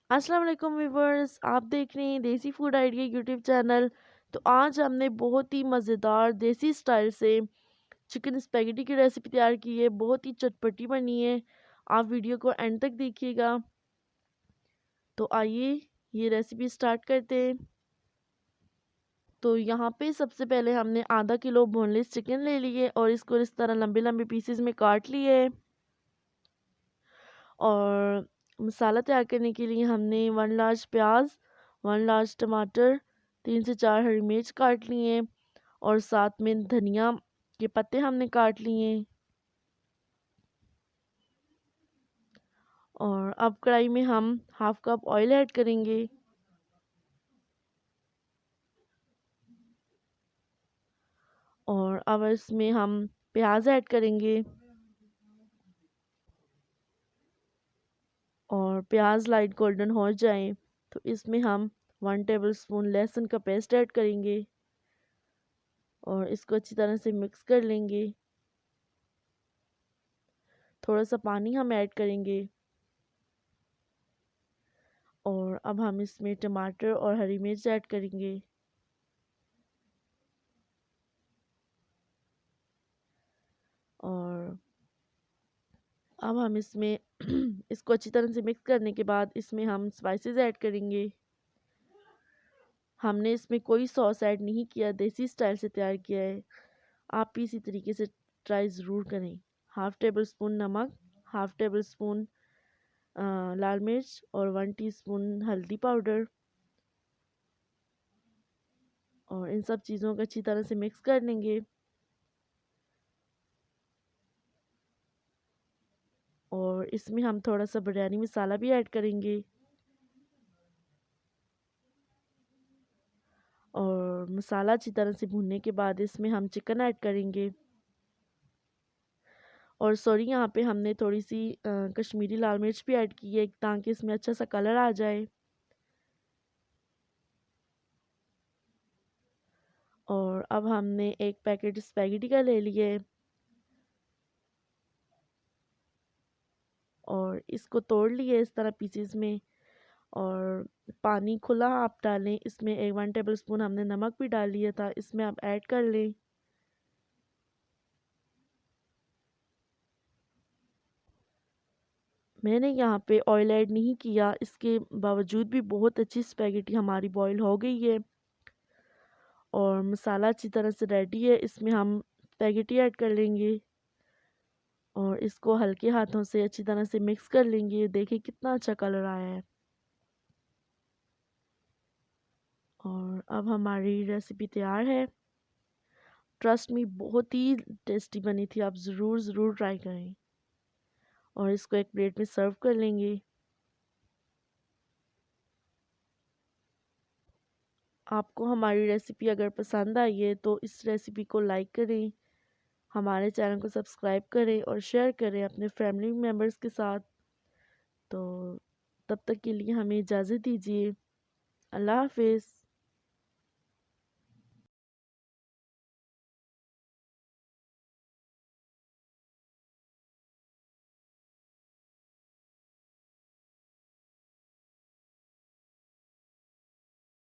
अस्सलाम वालेकुम व्यूवर्स, आप देख रहे हैं देसी फूड आइडिया यूट्यूब चैनल। तो आज हमने बहुत ही मज़ेदार देसी स्टाइल से चिकन स्पैगेटी की रेसिपी तैयार की है। बहुत ही चटपटी बनी है। आप वीडियो को एंड तक देखिएगा। तो आइए ये रेसिपी स्टार्ट करते हैं। तो यहाँ पे सबसे पहले हमने आधा किलो बोनलेस चिकन ले लिए और इसको इस तरह लंबे लंबे पीसेस में काट लिए। और मसाला तैयार करने के लिए हमने 1 लार्ज प्याज, 1 लार्ज टमाटर, 3 से 4 हरी मिर्च काट लिए और साथ में धनिया के पत्ते हमने काट लिए। और अब कढ़ाई में हम हाफ कप ऑयल ऐड करेंगे और अब इसमें हम प्याज ऐड करेंगे और प्याज लाइट गोल्डन हो जाए तो इसमें हम 1 टेबलस्पून लहसुन का पेस्ट ऐड करेंगे और इसको अच्छी तरह से मिक्स कर लेंगे। थोड़ा सा पानी हम ऐड करेंगे और अब हम इसमें टमाटर और हरी मिर्च ऐड करेंगे और अब हम इसमें इसको अच्छी तरह से मिक्स करने के बाद इसमें हम स्पाइसेस ऐड करेंगे। हमने इसमें कोई सॉस ऐड नहीं किया, देसी स्टाइल से तैयार किया है। आप भी इसी तरीके से ट्राई ज़रूर करें। हाफ़ टेबल स्पून नमक, हाफ़ टेबल स्पून लाल मिर्च और 1 टीस्पून हल्दी पाउडर और इन सब चीज़ों को अच्छी तरह से मिक्स कर लेंगे। और इसमें हम थोड़ा सा बिरयानी मसाला भी ऐड करेंगे और मसाला अच्छी तरह से भूनने के बाद इसमें हम चिकन ऐड करेंगे। और सॉरी, यहाँ पे हमने थोड़ी सी कश्मीरी लाल मिर्च भी ऐड की है ताकि इसमें अच्छा सा कलर आ जाए। और अब हमने एक पैकेट स्पैगेटी का ले लिए और इसको तोड़ लिए इस तरह पीसेस में। और पानी खुला आप डालें, इसमें 1 टेबल स्पून हमने नमक भी डाल लिया था, इसमें आप ऐड कर लें। मैंने यहाँ पे ऑयल ऐड नहीं किया, इसके बावजूद भी बहुत अच्छी स्पैगेटी हमारी बॉईल हो गई है और मसाला अच्छी तरह से रेडी है। इसमें हम स्पैगेटी ऐड कर लेंगे और इसको हल्के हाथों से अच्छी तरह से मिक्स कर लेंगे। देखिए कितना अच्छा कलर आया है। और अब हमारी रेसिपी तैयार है। ट्रस्ट मी, बहुत ही टेस्टी बनी थी। आप ज़रूर ज़रूर ट्राई करें और इसको एक प्लेट में सर्व कर लेंगे। आपको हमारी रेसिपी अगर पसंद आई है तो इस रेसिपी को लाइक करें, हमारे चैनल को सब्सक्राइब करें और शेयर करें अपने फैमिली मेम्बर्स के साथ। तो तब तक के लिए हमें इजाज़त दीजिए। अल्लाह हाफिज़।